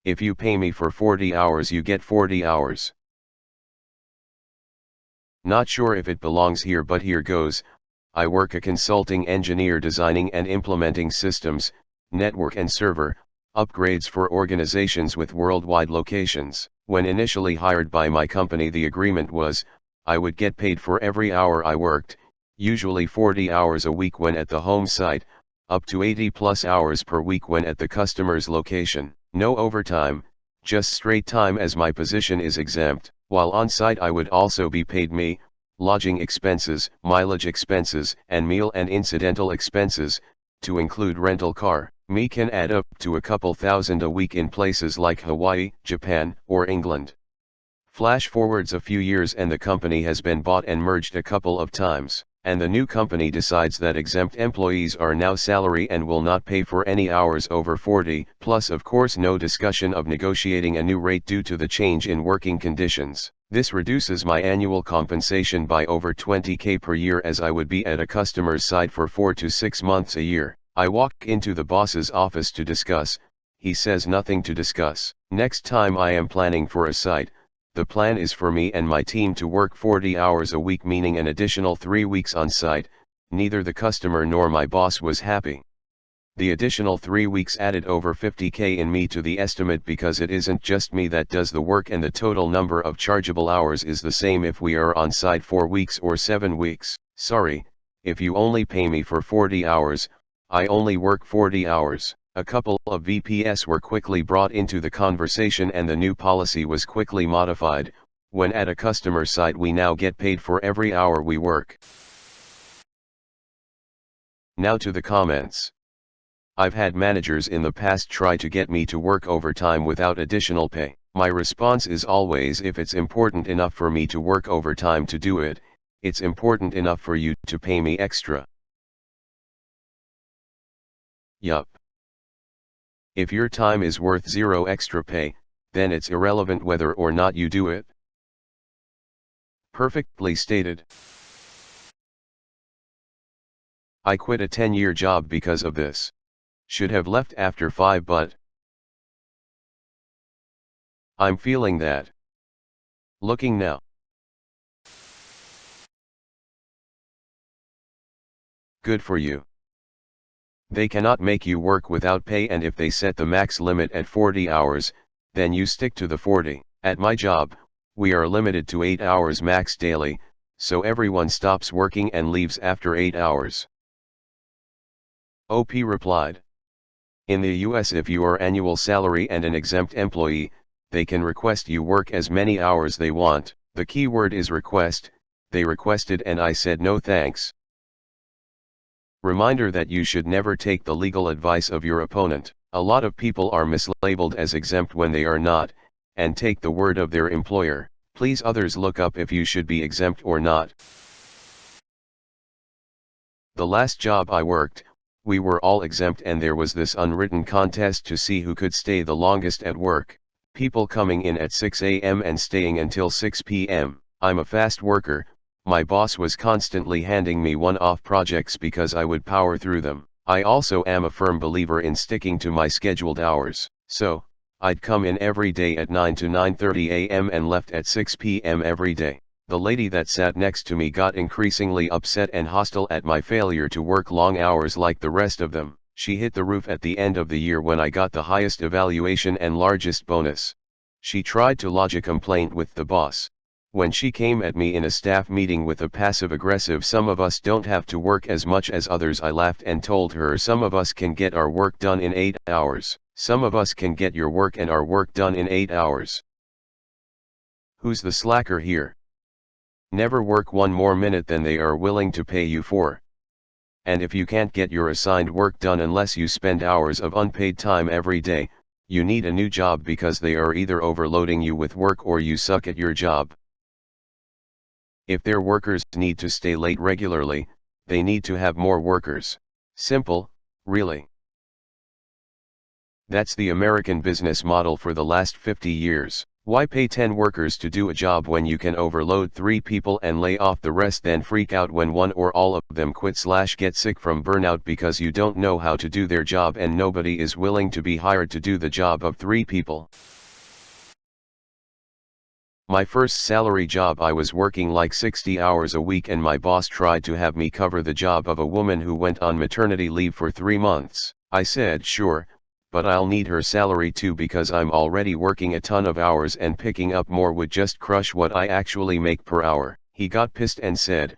If you pay me for 40 hours you get 40 hours. Not sure if it belongs here, but here goes. I work a consulting engineer designing and implementing systems, network and server, upgrades for organizations with worldwide locations. When initially hired by my company, the agreement was, I would get paid for every hour I worked, usually 40 hours a week when at the home site, up to 80 plus hours per week when at the customer's location. No overtime, just straight time as my position is exempt. While on site I would also be paid lodging expenses, mileage expenses, and meal and incidental expenses, to include rental car. Can add up to a couple thousand a week in places like Hawaii, Japan, or England. Flash forwards a few years and the company has been bought and merged a couple of times, and the new company decides that exempt employees are now salary and will not pay for any hours over 40, plus of course no discussion of negotiating a new rate due to the change in working conditions. This reduces my annual compensation by over $20,000 per year, as I would be at a customer's site for 4 to 6 months a year. I walk into the boss's office to discuss, he says nothing to discuss. Next time I am planning for a site, the plan is for me and my team to work 40 hours a week, meaning an additional 3 weeks on site. Neither the customer nor my boss was happy. The additional 3 weeks added over $50,000 in me to the estimate, because it isn't just me that does the work and the total number of chargeable hours is the same if we are on site 4 weeks or 7 weeks. Sorry, if you only pay me for 40 hours, I only work 40 hours. A couple of VPS were quickly brought into the conversation and the new policy was quickly modified. When at a customer site we now get paid for every hour we work. Now to the comments. I've had managers in the past try to get me to work overtime without additional pay. My response is always, if it's important enough for me to work overtime to do it, it's important enough for you to pay me extra. Yup. If your time is worth 0 extra pay, then it's irrelevant whether or not you do it. Perfectly stated. I quit a 10-year job because of this. Should have left after 5, but I'm feeling that. Looking now. Good for you. They cannot make you work without pay, and if they set the max limit at 40 hours, then you stick to the 40. At my job, we are limited to 8 hours max daily, so everyone stops working and leaves after 8 hours. OP replied. In the US, if you are annual salary and an exempt employee, they can request you work as many hours they want. The key word is request. They requested and I said no thanks. Reminder that you should never take the legal advice of your opponent. A lot of people are mislabeled as exempt when they are not, and take the word of their employer. Please others look up if you should be exempt or not. The last job I worked, we were all exempt and there was this unwritten contest to see who could stay the longest at work. People coming in at 6 a.m. and staying until 6 p.m. I'm a fast worker. My boss was constantly handing me one-off projects because I would power through them. I also am a firm believer in sticking to my scheduled hours. So, I'd come in every day at 9 to 9:30 a.m. and left at 6 p.m. every day. The lady that sat next to me got increasingly upset and hostile at my failure to work long hours like the rest of them. She hit the roof at the end of the year when I got the highest evaluation and largest bonus. She tried to lodge a complaint with the boss. When she came at me in a staff meeting with a passive-aggressive "some of us don't have to work as much as others," I laughed and told her some of us can get our work done in 8 hours. Some of us can get your work and our work done in 8 hours. Who's the slacker here? Never work one more minute than they are willing to pay you for. And if you can't get your assigned work done unless you spend hours of unpaid time every day, you need a new job, because they are either overloading you with work or you suck at your job. If their workers need to stay late regularly, they need to have more workers. Simple, really. That's the American business model for the last 50 years. Why pay 10 workers to do a job when you can overload 3 people and lay off the rest, then freak out when one or all of them quit/get sick from burnout because you don't know how to do their job and nobody is willing to be hired to do the job of 3 people? My first salary job, I was working like 60 hours a week and my boss tried to have me cover the job of a woman who went on maternity leave for 3 months. I said sure, but I'll need her salary too because I'm already working a ton of hours and picking up more would just crush what I actually make per hour. He got pissed and said,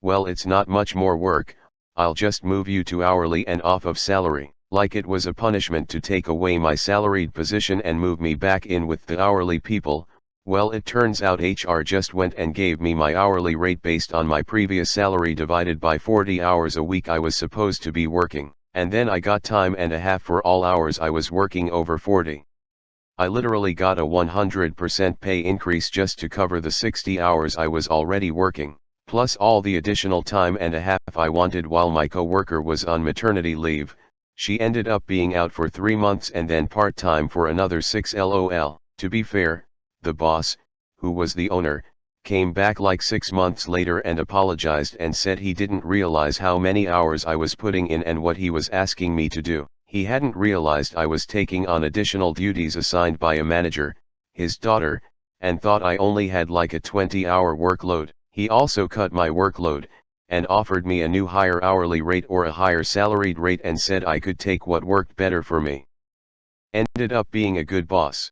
well, it's not much more work, I'll just move you to hourly and off of salary. Like it was a punishment to take away my salaried position and move me back in with the hourly people. Well, it turns out HR just went and gave me my hourly rate based on my previous salary divided by 40 hours a week I was supposed to be working. And then I got time and a half for all hours I was working over 40. I literally got a 100% pay increase just to cover the 60 hours I was already working, plus all the additional time and a half I wanted while my coworker was on maternity leave. She ended up being out for 3 months and then part-time for another 6 lol. To be fair, the boss, who was the owner, came back like 6 months later and apologized and said he didn't realize how many hours I was putting in and what he was asking me to do. He hadn't realized I was taking on additional duties assigned by a manager, his daughter, and thought I only had like a 20-hour workload. He also cut my workload, and offered me a new higher hourly rate or a higher salaried rate and said I could take what worked better for me. Ended up being a good boss.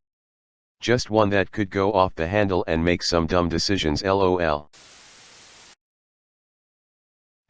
Just one that could go off the handle and make some dumb decisions lol.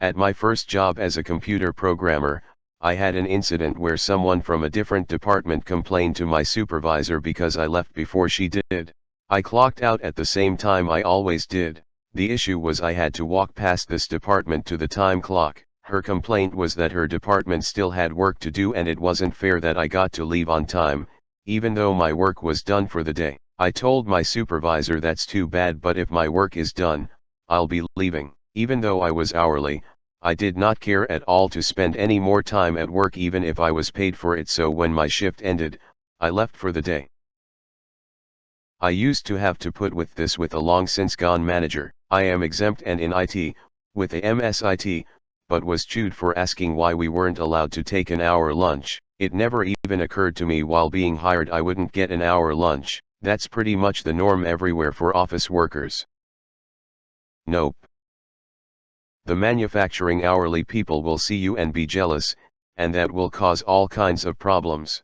At my first job as a computer programmer, I had an incident where someone from a different department complained to my supervisor because I left before she did. I clocked out at the same time I always did. The issue was I had to walk past this department to the time clock. Her complaint was that her department still had work to do and it wasn't fair that I got to leave on time, even though my work was done for the day. I told my supervisor that's too bad, but if my work is done, I'll be leaving. Even though I was hourly, I did not care at all to spend any more time at work even if I was paid for it, so when my shift ended, I left for the day. I used to have to put with this with a long since gone manager. I am exempt and in IT, with a MSIT, but was chewed for asking why we weren't allowed to take an hour lunch. It never even occurred to me while being hired I wouldn't get an hour lunch. That's pretty much the norm everywhere for office workers. Nope. The manufacturing hourly people will see you and be jealous, and that will cause all kinds of problems.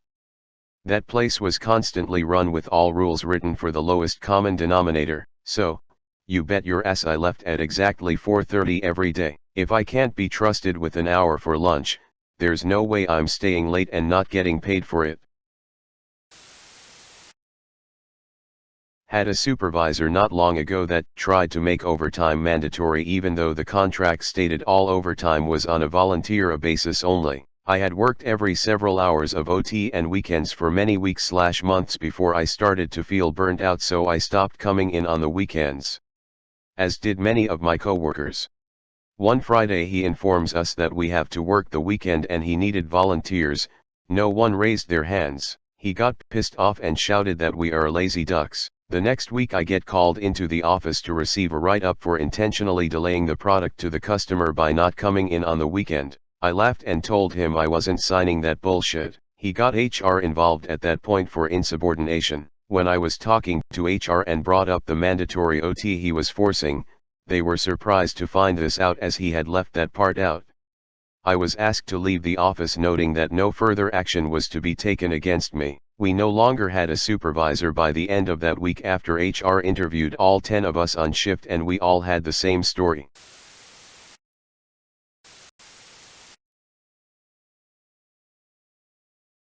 That place was constantly run with all rules written for the lowest common denominator, so, you bet your ass I left at exactly 4:30 every day. If I can't be trusted with an hour for lunch, there's no way I'm staying late and not getting paid for it. Had a supervisor not long ago that tried to make overtime mandatory even though the contract stated all overtime was on a volunteer basis only. I had worked every several hours of OT and weekends for many weeks/months before I started to feel burnt out, so I stopped coming in on the weekends. As did many of my coworkers. One Friday he informs us that we have to work the weekend and he needed volunteers. No one raised their hands. He got pissed off and shouted that we are lazy ducks. The next week I get called into the office to receive a write-up for intentionally delaying the product to the customer by not coming in on the weekend. I laughed and told him I wasn't signing that bullshit. He got HR involved at that point for insubordination. When I was talking to HR and brought up the mandatory OT he was forcing, they were surprised to find this out as he had left that part out. I was asked to leave the office, noting that no further action was to be taken against me. We no longer had a supervisor by the end of that week after HR interviewed all 10 of us on shift and we all had the same story.